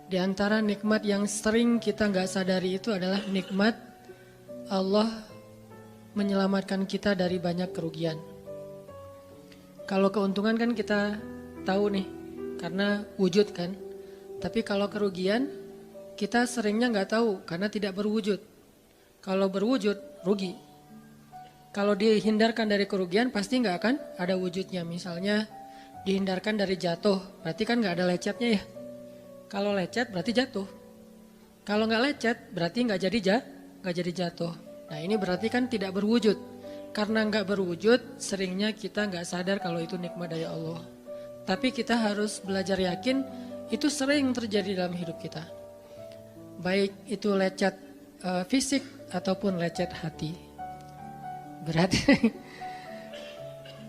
Di antara nikmat yang sering kita nggak sadari itu adalah nikmat Allah menyelamatkan kita dari banyak kerugian. Kalau keuntungan kan kita tahu nih, karena wujud kan. Tapi kalau kerugian, kita seringnya nggak tahu karena tidak berwujud. Kalau berwujud, rugi. Kalau dihindarkan dari kerugian, pasti nggak akan ada wujudnya. Misalnya dihindarkan dari jatuh, berarti kan nggak ada lecetnya ya. Kalau lecet berarti jatuh. Kalau nggak lecet berarti nggak jadi jatuh. Nah ini berarti kan tidak berwujud. Karena nggak berwujud, seringnya kita nggak sadar kalau itu nikmat dari Allah. Tapi kita harus belajar yakin itu sering terjadi dalam hidup kita. Baik itu lecet fisik ataupun lecet hati. Berat.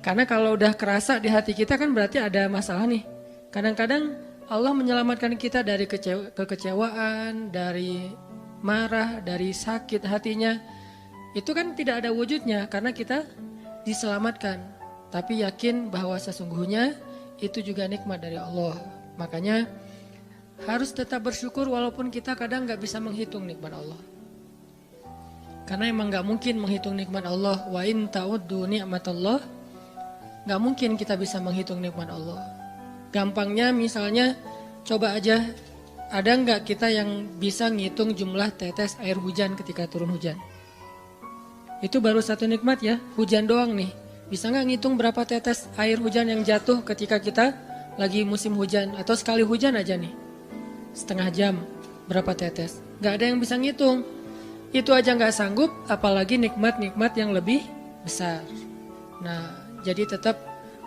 Karena kalau udah kerasa di hati kita kan berarti ada masalah nih. Kadang-kadang Allah menyelamatkan kita dari kekecewaan, dari marah, dari sakit hatinya. Itu kan tidak ada wujudnya karena kita diselamatkan. Tapi yakin bahwa sesungguhnya itu juga nikmat dari Allah. Makanya harus tetap bersyukur walaupun kita kadang gak bisa menghitung nikmat Allah. Karena emang gak mungkin menghitung nikmat Allah. Wa in ta'uddu ni'matallah. Gak mungkin kita bisa menghitung nikmat Allah. Gampangnya misalnya coba aja, ada nggak kita yang bisa ngitung jumlah tetes air hujan ketika turun hujan? Itu baru satu nikmat ya, hujan doang nih. Bisa nggak ngitung berapa tetes air hujan yang jatuh ketika kita lagi musim hujan? Atau sekali hujan aja nih, setengah jam berapa tetes? Nggak ada yang bisa ngitung. Itu aja nggak sanggup, apalagi nikmat-nikmat yang lebih besar. Nah, jadi tetap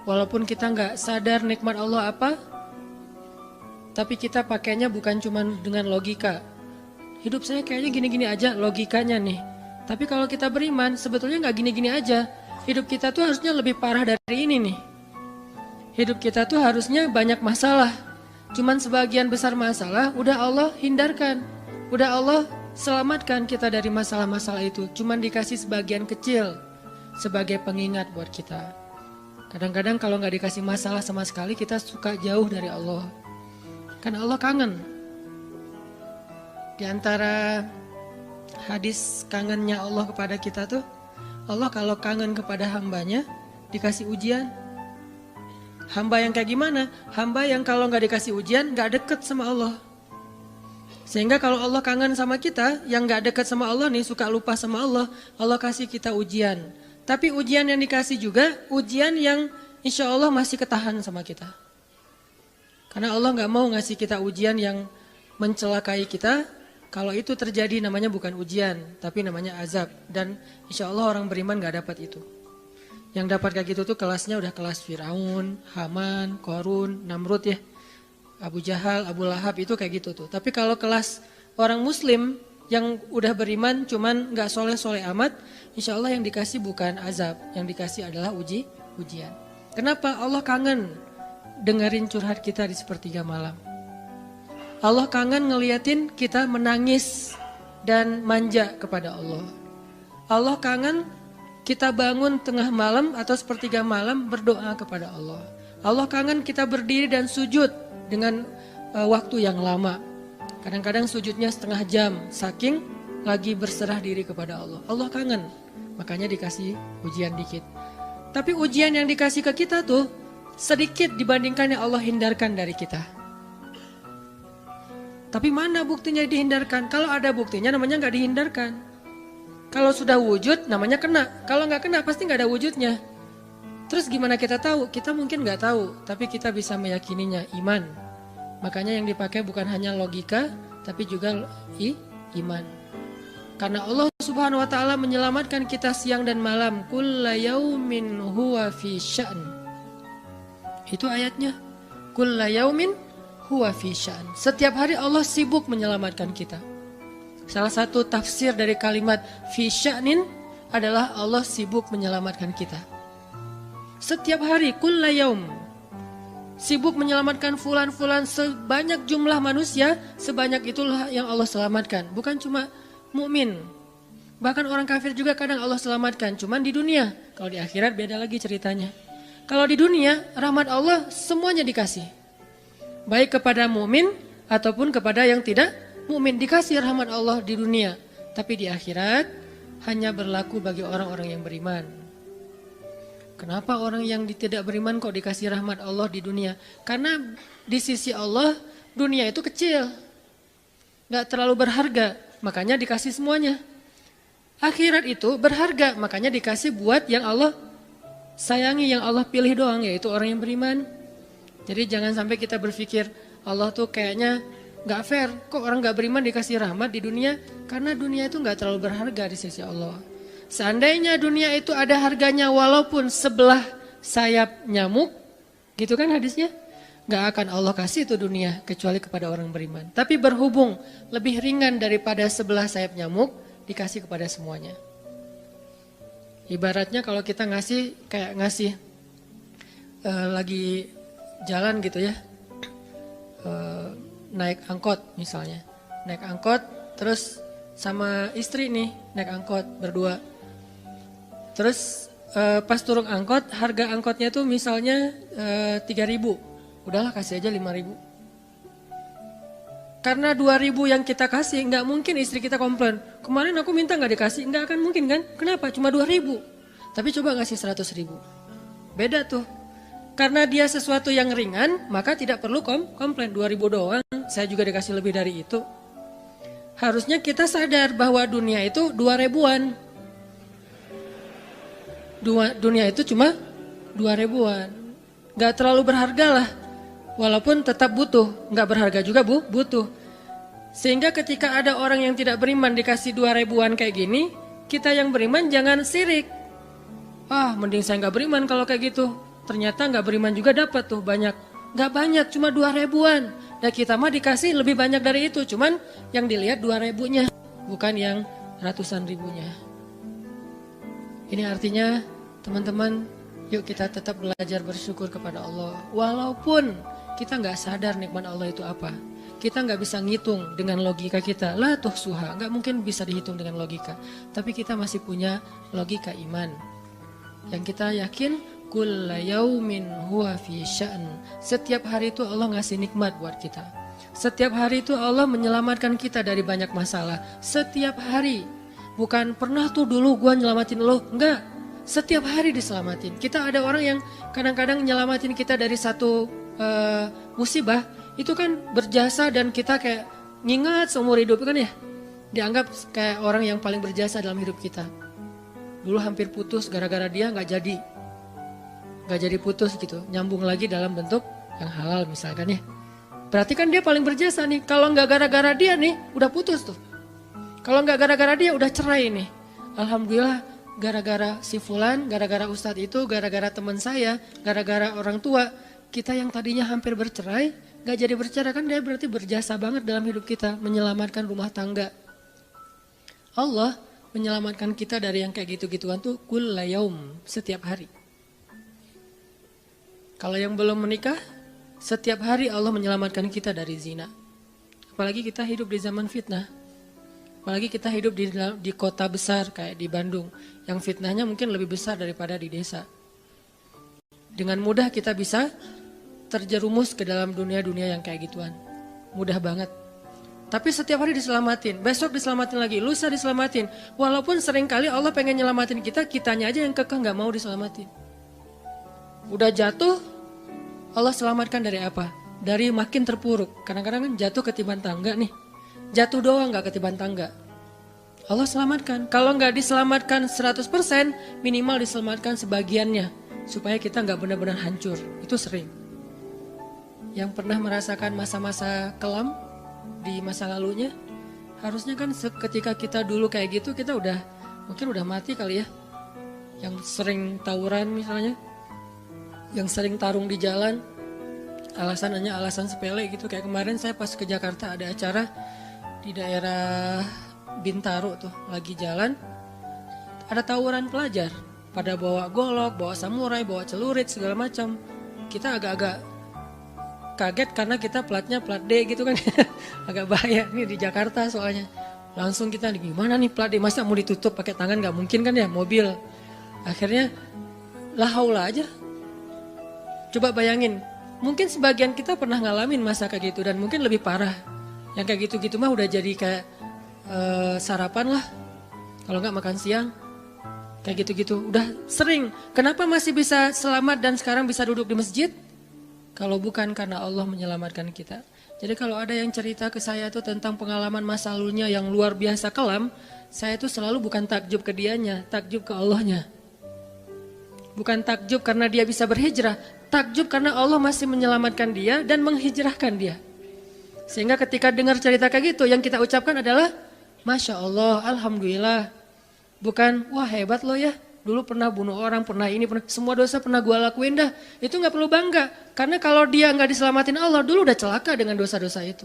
walaupun kita nggak sadar nikmat Allah apa, tapi kita pakainya bukan cuma dengan logika. Hidup saya kayaknya gini-gini aja logikanya nih. Tapi kalau kita beriman sebetulnya nggak gini-gini aja. Hidup kita tuh harusnya lebih parah dari ini nih. Hidup kita tuh harusnya banyak masalah. Cuman sebagian besar masalah udah Allah hindarkan. Udah Allah selamatkan kita dari masalah-masalah itu. Cuman dikasih sebagian kecil sebagai pengingat buat kita. Kadang-kadang kalau nggak dikasih masalah sama sekali kita suka jauh dari Allah. Karena Allah kangen. Di antara hadis kangennya Allah kepada kita tuh, Allah kalau kangen kepada hambanya dikasih ujian. Hamba yang kayak gimana? Hamba yang kalau nggak dikasih ujian nggak deket sama Allah. Sehingga kalau Allah kangen sama kita, yang nggak deket sama Allah nih, suka lupa sama Allah, Allah kasih kita ujian. Tapi ujian yang dikasih juga ujian yang insya Allah masih ketahan sama kita. Karena Allah gak mau ngasih kita ujian yang mencelakai kita. Kalau itu terjadi namanya bukan ujian, tapi namanya azab. Dan insya Allah orang beriman gak dapat itu. Yang dapat kayak gitu tuh kelasnya udah kelas Firaun, Haman, Korun, Namrud ya. Abu Jahal, Abu Lahab itu kayak gitu tuh. Tapi kalau kelas orang muslim yang udah beriman cuman gak soleh-soleh amat, insya Allah yang dikasih bukan azab, yang dikasih adalah ujian. Kenapa? Allah kangen dengerin curhat kita di sepertiga malam. Allah kangen ngeliatin kita menangis dan manja kepada Allah. Allah kangen kita bangun tengah malam atau sepertiga malam berdoa kepada Allah. Allah kangen kita berdiri dan sujud dengan waktu yang lama. Kadang-kadang sujudnya setengah jam, saking lagi berserah diri kepada Allah. Allah kangen, makanya dikasih ujian dikit. Tapi ujian yang dikasih ke kita tuh sedikit dibandingkan yang Allah hindarkan dari kita. Tapi mana buktinya dihindarkan? Kalau ada buktinya namanya nggak dihindarkan. Kalau sudah wujud namanya kena. Kalau nggak kena pasti nggak ada wujudnya. Terus gimana kita tahu? Kita mungkin nggak tahu, tapi kita bisa meyakininya, iman. Makanya yang dipakai bukan hanya logika, tapi juga iman. Karena Allah Subhanahu wa taala menyelamatkan kita siang dan malam. Kulla yaumin huwa fi sya'n. Itu ayatnya. Kulla yaumin huwa fi sya'n. Setiap hari Allah sibuk menyelamatkan kita. Salah satu tafsir dari kalimat fi sya'nin adalah Allah sibuk menyelamatkan kita. Setiap hari kulla yaum. Sibuk menyelamatkan fulan-fulan, sebanyak jumlah manusia, sebanyak itulah yang Allah selamatkan. Bukan cuma mukmin, bahkan orang kafir juga kadang Allah selamatkan. Cuman di dunia, kalau di akhirat beda lagi ceritanya. Kalau di dunia, rahmat Allah semuanya dikasih. Baik kepada mukmin ataupun kepada yang tidak mukmin. Dikasih rahmat Allah di dunia, tapi di akhirat hanya berlaku bagi orang-orang yang beriman. Kenapa orang yang tidak beriman kok dikasih rahmat Allah di dunia? Karena di sisi Allah dunia itu kecil, gak terlalu berharga, makanya dikasih semuanya. Akhirat itu berharga, makanya dikasih buat yang Allah sayangi, yang Allah pilih doang, yaitu orang yang beriman. Jadi jangan sampai kita berpikir Allah tuh kayaknya gak fair, kok orang gak beriman dikasih rahmat di dunia? Karena dunia itu gak terlalu berharga di sisi Allah. Seandainya dunia itu ada harganya walaupun sebelah sayap nyamuk, gitu kan hadisnya, gak akan Allah kasih itu dunia kecuali kepada orang beriman. Tapi berhubung lebih ringan daripada sebelah sayap nyamuk, dikasih kepada semuanya. Ibaratnya kalau kita ngasih kayak ngasih lagi jalan gitu ya, naik angkot misalnya, naik angkot terus sama istri nih naik angkot berdua. Terus pas turun angkot, harga angkotnya tuh misalnya 3.000, udahlah kasih aja 5.000. Karena 2.000 yang kita kasih, nggak mungkin istri kita komplain. Kemarin aku minta nggak dikasih, nggak akan mungkin kan? Kenapa? Cuma 2.000. Tapi coba ngasih 100.000. Beda tuh. Karena dia sesuatu yang ringan, maka tidak perlu komplain. 2.000 doang, saya juga dikasih lebih dari itu. Harusnya kita sadar bahwa dunia itu 2.000-an. Dunia itu cuma 2.000-an. Nggak terlalu berharga lah. Walaupun tetap butuh, nggak berharga juga butuh. Sehingga ketika ada orang yang tidak beriman dikasih 2.000-an kayak gini, kita yang beriman jangan sirik. Mending saya nggak beriman kalau kayak gitu. Ternyata nggak beriman juga dapat tuh banyak. Nggak banyak, cuma 2.000-an. Dan kita mah dikasih lebih banyak dari itu. Cuman yang dilihat 2.000-nya, bukan yang ratusan ribunya. Ini artinya teman-teman, yuk kita tetap belajar bersyukur kepada Allah. Walaupun kita nggak sadar nikmat Allah itu apa. Kita nggak bisa ngitung dengan logika kita. La tuhsuha, nggak mungkin bisa dihitung dengan logika. Tapi kita masih punya logika iman. Yang kita yakin, kulla yaumin huwa fi sya'n. Setiap hari itu Allah ngasih nikmat buat kita. Setiap hari itu Allah menyelamatkan kita dari banyak masalah. Setiap hari. Bukan pernah tuh dulu gua nyelamatin lo. Enggak. Setiap hari diselamatin. Kita ada orang yang kadang-kadang nyelamatin kita dari satu musibah. Itu kan berjasa dan kita kayak ngingat seumur hidup kan ya. Dianggap kayak orang yang paling berjasa dalam hidup kita. Dulu hampir putus gara-gara dia gak jadi putus gitu. Nyambung lagi dalam bentuk yang halal misalkan ya. Berarti kan dia paling berjasa nih. Kalau gak gara-gara dia nih udah putus tuh. Kalau gak gara-gara dia udah cerai nih. Alhamdulillah gara-gara si fulan, gara-gara ustadz itu, gara-gara teman saya, gara-gara orang tua. Kita yang tadinya hampir bercerai, gak jadi bercerai kan dia berarti berjasa banget dalam hidup kita. Menyelamatkan rumah tangga. Allah menyelamatkan kita dari yang kayak gitu-gituan tuh kulla yaum, setiap hari. Kalau yang belum menikah, setiap hari Allah menyelamatkan kita dari zina. Apalagi kita hidup di zaman fitnah. Apalagi kita hidup di kota besar kayak di Bandung. Yang fitnahnya mungkin lebih besar daripada di desa. Dengan mudah kita bisa terjerumus ke dalam dunia-dunia yang kayak gituan. Mudah banget. Tapi setiap hari diselamatin. Besok diselamatin lagi, lusa diselamatin. Walaupun seringkali Allah pengen nyelamatin kita, kitanya aja yang kekeh gak mau diselamatin. Udah jatuh, Allah selamatkan dari apa? Dari makin terpuruk. Kadang-kadang kan jatuh ketiban tangga nih. Jatuh doang gak ketiban tangga. Allah selamatkan. Kalau gak diselamatkan 100%, minimal diselamatkan sebagiannya. Supaya kita gak benar-benar hancur. Itu sering. Yang pernah merasakan masa-masa kelam di masa lalunya, harusnya kan ketika kita dulu kayak gitu, kita mungkin udah mati kali ya. Yang sering tawuran misalnya. Yang sering tarung di jalan, alasannya alasan sepele gitu. Kayak kemarin saya pas ke Jakarta ada acara di daerah Bintaro tuh, lagi jalan, ada tawuran pelajar. Pada bawa golok, bawa samurai, bawa celurit, segala macam. Kita agak-agak kaget karena kita platnya plat D gitu kan. Agak bahaya nih di Jakarta soalnya. Langsung kita gimana nih plat D, masa mau ditutup pakai tangan, gak mungkin kan ya, mobil. Akhirnya la haula aja. Coba bayangin, Mungkin sebagian kita pernah ngalamin masa kayak gitu dan mungkin lebih parah. Yang kayak gitu-gitu mah udah jadi kayak sarapan lah. Kalau nggak makan siang, kayak gitu-gitu. Udah sering. Kenapa masih bisa selamat dan sekarang bisa duduk di masjid? Kalau bukan karena Allah menyelamatkan kita. Jadi kalau ada yang cerita ke saya itu tentang pengalaman masa lalunya yang luar biasa kelam, saya itu selalu bukan takjub ke dianya, takjub ke Allahnya. Bukan takjub karena dia bisa berhijrah, takjub karena Allah masih menyelamatkan dia dan menghijrahkan dia. Sehingga ketika dengar cerita kayak gitu, yang kita ucapkan adalah Masya Allah, Alhamdulillah. Bukan, wah hebat lo ya, dulu pernah bunuh orang, pernah ini, pernah semua dosa pernah gue lakuin dah. Itu gak perlu bangga, karena kalau dia gak diselamatin Allah, dulu udah celaka dengan dosa-dosa itu.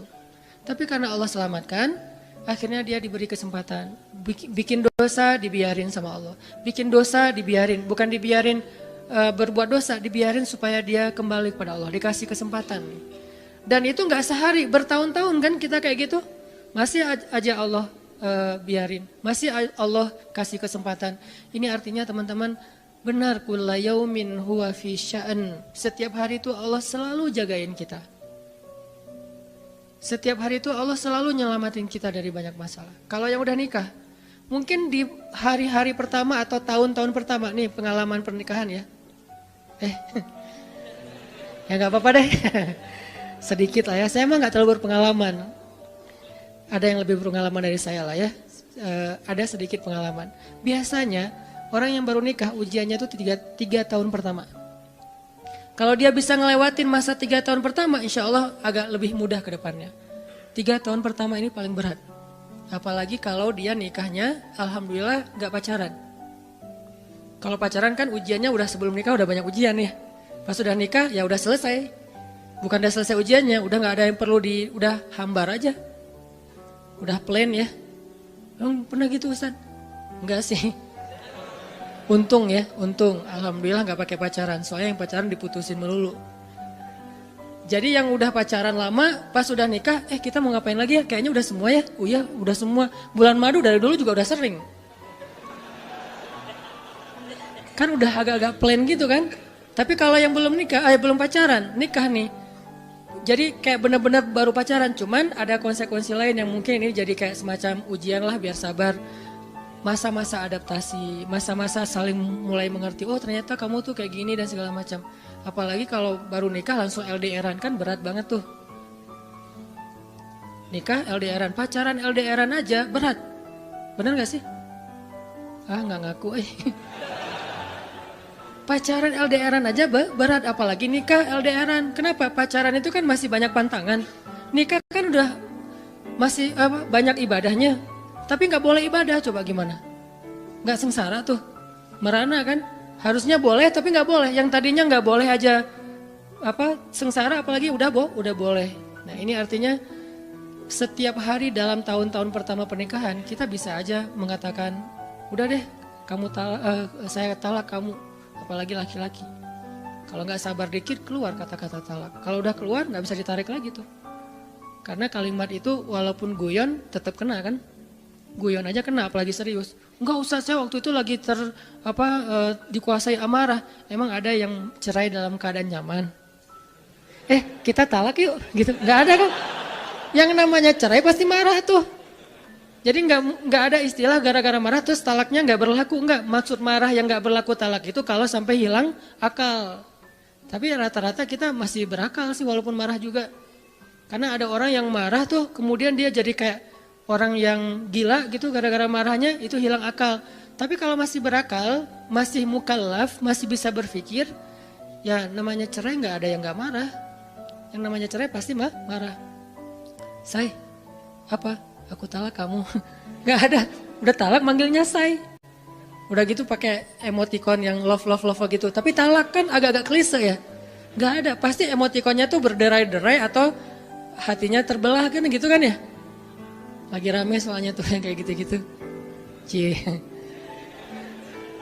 Tapi karena Allah selamatkan, akhirnya dia diberi kesempatan. Bikin dosa dibiarin sama Allah. Bikin dosa dibiarin, bukan dibiarin berbuat dosa, dibiarin supaya dia kembali kepada Allah, dikasih kesempatan. Dan itu gak sehari, bertahun-tahun kan kita kayak gitu. Masih aja Allah biarin, masih Allah kasih kesempatan. Ini artinya teman-teman, benar kulla yaumin huwa fi sya'an. Setiap hari itu Allah selalu jagain kita. Setiap hari itu Allah selalu nyelamatin kita dari banyak masalah. Kalau yang udah nikah, mungkin di hari-hari pertama atau tahun-tahun pertama nih pengalaman pernikahan ya. Ya nggak apa-apa deh. Sedikit lah ya, saya mah nggak terlalu berpengalaman. Ada yang lebih berpengalaman dari saya lah ya. Ada sedikit pengalaman. Biasanya orang yang baru nikah ujiannya itu 3 tahun pertama. Kalau dia bisa ngelewatin masa 3 tahun pertama, insya Allah agak lebih mudah ke depannya. 3 tahun pertama ini paling berat. Apalagi kalau dia nikahnya, alhamdulillah gak pacaran. Kalau pacaran kan ujiannya udah sebelum nikah udah banyak ujian ya. Pas udah nikah ya udah selesai. Bukan udah selesai ujiannya, udah gak ada yang perlu udah hambar aja. Udah plain ya. Pernah gitu Ustaz? Enggak sih. Untung ya, untung. Alhamdulillah gak pakai pacaran. Soalnya yang pacaran diputusin melulu. Jadi yang udah pacaran lama, pas udah nikah, kita mau ngapain lagi ya? Kayaknya udah semua ya. Oh iya, udah semua. Bulan madu dari dulu juga udah sering. Kan udah agak-agak plain gitu kan. Tapi kalau yang belum nikah, belum pacaran, nikah nih. Jadi kayak benar-benar baru pacaran, cuman ada konsekuensi lain yang mungkin ini jadi kayak semacam ujian lah biar sabar. Masa-masa adaptasi, masa-masa saling mulai mengerti, oh ternyata kamu tuh kayak gini dan segala macam. Apalagi kalau baru nikah langsung LDRan kan berat banget tuh. Nikah LDRan, pacaran LDRan aja berat. Bener gak sih? Nggak ngaku Pacaran LDRan aja berat, apalagi nikah LDRan. Kenapa? Pacaran itu kan masih banyak pantangan. Nikah kan udah masih banyak ibadahnya. Tapi nggak boleh ibadah, coba gimana? Nggak sengsara tuh, merana kan? Harusnya boleh, tapi nggak boleh. Yang tadinya nggak boleh aja sengsara, apalagi udah boleh. Nah ini artinya setiap hari dalam tahun-tahun pertama pernikahan kita bisa aja mengatakan, udah deh, saya talak kamu. Apalagi laki-laki. Kalau nggak sabar dikit keluar kata-kata talak. Kalau udah keluar nggak bisa ditarik lagi tuh. Karena kalimat itu walaupun guyon tetap kena kan. Guyon aja kena apalagi serius. Enggak usah, saya waktu itu lagi dikuasai amarah. Emang ada yang cerai dalam keadaan nyaman? Kita talak yuk gitu. Nggak ada kan. Yang namanya cerai pasti marah tuh. Jadi nggak ada istilah gara-gara marah terus talaknya nggak berlaku, nggak. Maksud marah yang nggak berlaku talak itu kalau sampai hilang akal. Tapi rata-rata kita masih berakal sih walaupun marah juga. Karena ada orang yang marah tuh kemudian dia jadi kayak orang yang gila gitu gara-gara marahnya itu hilang akal. Tapi kalau masih berakal, masih mukallaf, masih bisa berpikir, ya namanya cerai nggak ada yang nggak marah. Yang namanya cerai pasti marah. Say, apa? Aku talak kamu. Gak ada. Udah talak manggilnya say. Udah gitu pakai emoticon yang love gitu. Tapi talak kan agak-agak klise ya. Gak ada. Pasti emoticonnya tuh berderai-derai atau hatinya terbelah kan gitu kan ya. Lagi rame soalnya tuh yang kayak gitu-gitu.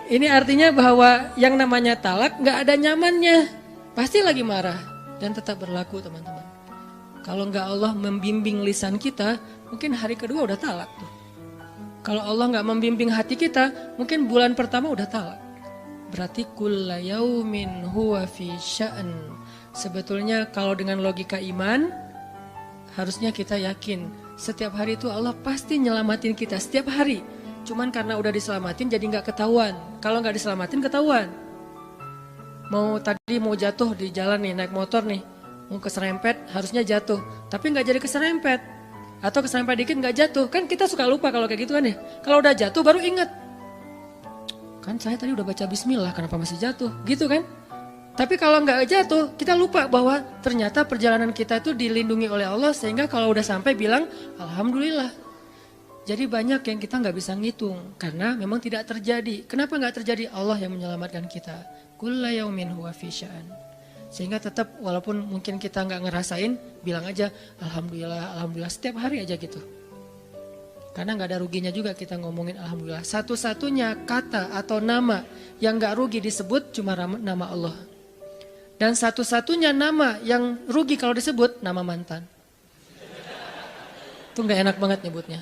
Ini artinya bahwa yang namanya talak gak ada nyamannya. Pasti lagi marah. Dan tetap berlaku teman-teman. Kalau nggak Allah membimbing lisan kita, mungkin hari kedua udah talak tuh. Kalau Allah nggak membimbing hati kita, mungkin bulan pertama udah talak. Berarti kulla yaumin huwa fi sya'an. Sebetulnya kalau dengan logika iman, harusnya kita yakin setiap hari itu Allah pasti nyelamatin kita setiap hari. Cuman karena udah diselamatin jadi nggak ketahuan. Kalau nggak diselamatin ketahuan. Tadi mau jatuh di jalan nih, naik motor nih, mau keserempet harusnya jatuh, tapi nggak jadi keserempet. Atau keserempet dikit nggak jatuh, kan kita suka lupa kalau kayak gitu kan ya. Kalau udah jatuh baru ingat, kan saya tadi udah baca bismillah, kenapa masih jatuh, gitu kan. Tapi kalau nggak jatuh, kita lupa bahwa ternyata perjalanan kita itu dilindungi oleh Allah, sehingga kalau udah sampai bilang alhamdulillah. Jadi banyak yang kita nggak bisa ngitung, karena memang tidak terjadi. Kenapa nggak terjadi? Allah yang menyelamatkan kita. Kulla yaumin huwa fi sya'an. Sehingga tetap walaupun mungkin kita nggak ngerasain, bilang aja alhamdulillah, alhamdulillah setiap hari aja gitu. Karena nggak ada ruginya juga kita ngomongin alhamdulillah. Satu-satunya kata atau nama yang nggak rugi disebut cuma nama Allah. Dan satu-satunya nama yang rugi kalau disebut nama mantan. Itu nggak enak banget nyebutnya.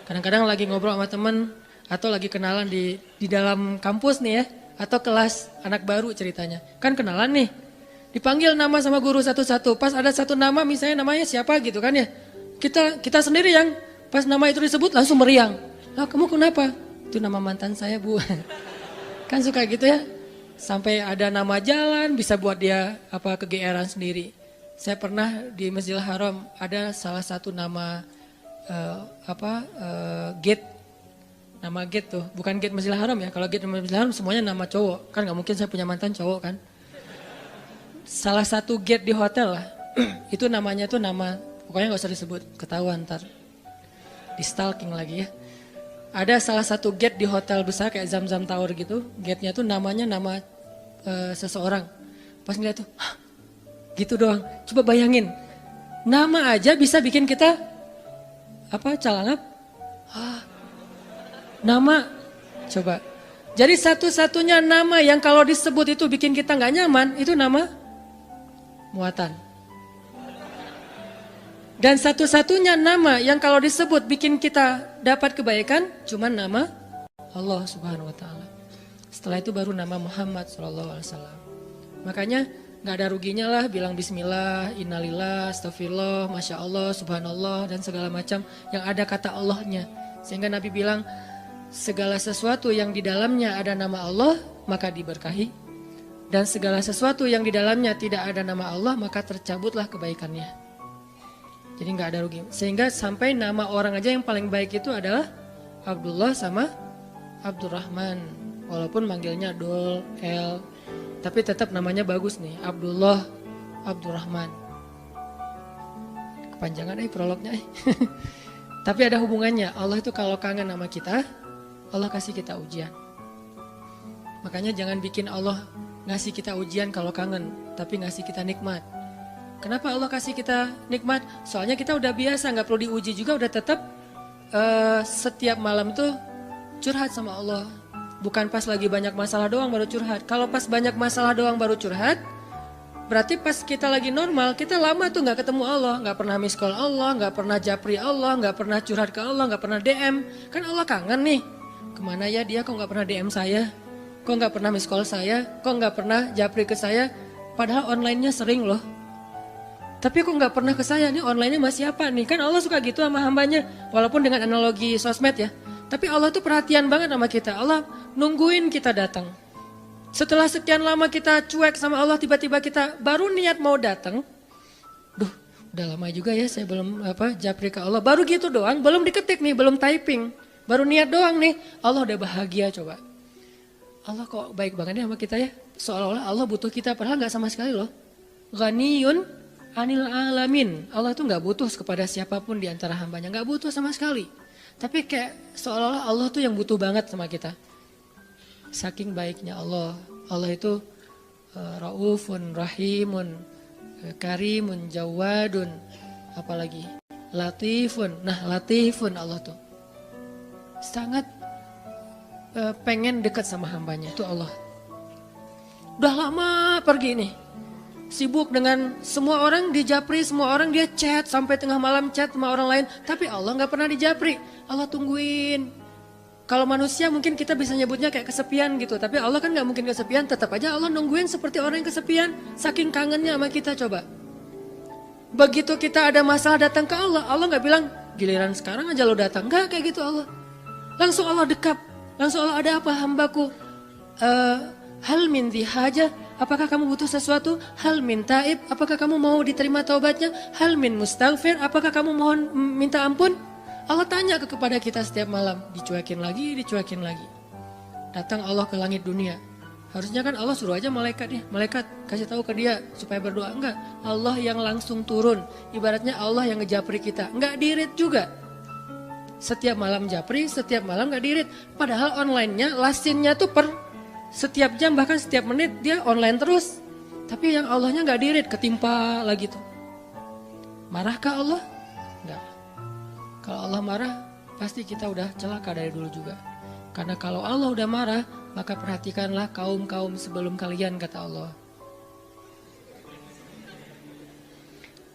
Kadang-kadang lagi ngobrol sama temen atau lagi kenalan di dalam kampus nih ya, atau kelas anak baru ceritanya. Kan kenalan nih, dipanggil nama sama guru satu-satu. Pas ada satu nama misalnya namanya siapa gitu kan ya. Kita sendiri yang pas nama itu disebut langsung meriang. Lah kamu kenapa? Itu nama mantan saya bu. Kan suka gitu ya. Sampai ada nama jalan bisa buat dia kegeeran sendiri. Saya pernah di Masjidil Haram ada salah satu nama gate. Nama gate tuh, bukan gate Masjidil Haram ya. Kalau gate Masjidil Haram semuanya nama cowok. Kan gak mungkin saya punya mantan cowok kan. Salah satu gate di hotel lah. Itu namanya tuh nama, pokoknya gak usah disebut, ketahuan ntar. Di stalking lagi ya. Ada salah satu gate di hotel besar kayak Zamzam Tower gitu. Gate-nya tuh namanya nama seseorang. Pas ngeliat tuh, hah, gitu doang. Coba bayangin, nama aja bisa bikin kita calangap. Nama, coba. Jadi satu-satunya nama yang kalau disebut itu bikin kita nggak nyaman, itu nama muatan. Dan satu-satunya nama yang kalau disebut bikin kita dapat kebaikan, cuma nama Allah Subhanahu Wa Taala. Setelah itu baru nama Muhammad SAW. Makanya nggak ada ruginya lah bilang Bismillah, Innalillah, Astagfirullah, Masya Allah, Subhanallah dan segala macam yang ada kata Allahnya. Sehingga Nabi bilang segala sesuatu yang di dalamnya ada nama Allah maka diberkahi. Dan segala sesuatu yang di dalamnya tidak ada nama Allah maka tercabutlah kebaikannya. Jadi nggak ada rugi. Sehingga sampai nama orang aja yang paling baik itu adalah Abdullah sama Abdurrahman. Walaupun manggilnya Dul, El, tapi tetap namanya bagus nih, Abdullah, Abdurrahman. Kepanjangan prolognya. Tapi ada hubungannya. Allah itu kalau kangen sama kita, Allah kasih kita ujian. Makanya jangan bikin Allah ngasih kita ujian kalau kangen, tapi ngasih kita nikmat. Kenapa Allah kasih kita nikmat? Soalnya kita udah biasa, nggak perlu diuji juga, udah tetap setiap malam tuh curhat sama Allah. Bukan pas lagi banyak masalah doang baru curhat. Kalau pas banyak masalah doang baru curhat, berarti pas kita lagi normal, kita lama tuh nggak ketemu Allah, nggak pernah miss call Allah, nggak pernah japri Allah, nggak pernah curhat ke Allah, nggak pernah DM. Kan Allah kangen nih. Kemana ya dia? Kok nggak pernah DM saya? Kok nggak pernah miss call saya? Kok nggak pernah japri ke saya? Padahal online-nya sering loh. Tapi kok nggak pernah ke saya? Nih online-nya masih apa nih? Kan Allah suka gitu sama hambanya. Walaupun dengan analogi sosmed ya. Tapi Allah tuh perhatian banget sama kita. Allah nungguin kita datang. Setelah sekian lama kita cuek sama Allah, tiba-tiba kita baru niat mau datang. Duh, udah lama juga ya saya belum japri ke Allah. Baru gitu doang, belum diketik nih, belum typing. Baru niat doang nih, Allah udah bahagia coba. Allah kok baik banget ya sama kita ya. Seolah-olah Allah butuh kita, padahal gak sama sekali loh. Ghaniyun anil alamin. Allah tuh gak butuh kepada siapapun di antara hambanya, gak butuh sama sekali. Tapi kayak seolah-olah Allah tuh yang butuh banget sama kita. Saking baiknya Allah. Allah itu raufun, rahimun, karimun, jawadun. Apalagi latifun. Nah latifun Allah tuh. Sangat pengen dekat sama hambanya. Itu Allah. Udah lama pergi nih. Sibuk dengan semua orang dijapri, semua orang dia chat sampai tengah malam chat sama orang lain. Tapi Allah gak pernah dijapri. Allah tungguin. Kalau manusia mungkin kita bisa nyebutnya kayak kesepian gitu. Tapi Allah kan gak mungkin kesepian. Tetap aja Allah nungguin seperti orang yang kesepian. Saking kangennya sama kita coba. Begitu kita ada masalah datang ke Allah. Allah gak bilang giliran sekarang aja lo datang. Enggak kayak gitu Allah. Langsung Allah dekap. Langsung Allah, ada apa hambaku? Hal min dihaja. Apakah kamu butuh sesuatu? Hal min taib. Apakah kamu mau diterima taubatnya? Hal min mustaghfir. Apakah kamu mohon minta ampun? Allah tanya kepada kita setiap malam. Dicuekin lagi, dicuekin lagi. Datang Allah ke langit dunia. Harusnya kan Allah suruh aja malaikat kasih tahu ke dia supaya berdoa. Enggak, Allah yang langsung turun. Ibaratnya Allah yang ngejapri kita. Enggak dirit juga. Setiap malam japri, setiap malam enggak dirit. Padahal online-nya, lasinnya tuh per setiap jam bahkan setiap menit dia online terus. Tapi yang Allahnya enggak dirit, ketimpa lagi tuh. Marahkah Allah? Enggak. Kalau Allah marah, pasti kita udah celaka dari dulu juga. Karena kalau Allah udah marah, maka perhatikanlah kaum-kaum sebelum kalian, kata Allah.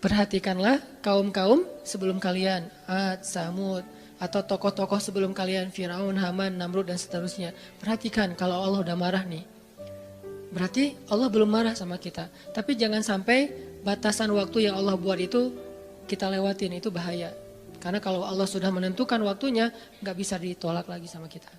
Perhatikanlah kaum-kaum sebelum kalian, Ad, Samud, atau tokoh-tokoh sebelum kalian, Firaun, Haman, Namrud, dan seterusnya. Perhatikan kalau Allah udah marah nih. Berarti Allah belum marah sama kita. Tapi jangan sampai batasan waktu yang Allah buat itu kita lewatin, itu bahaya. Karena kalau Allah sudah menentukan waktunya, gak bisa ditolak lagi sama kita.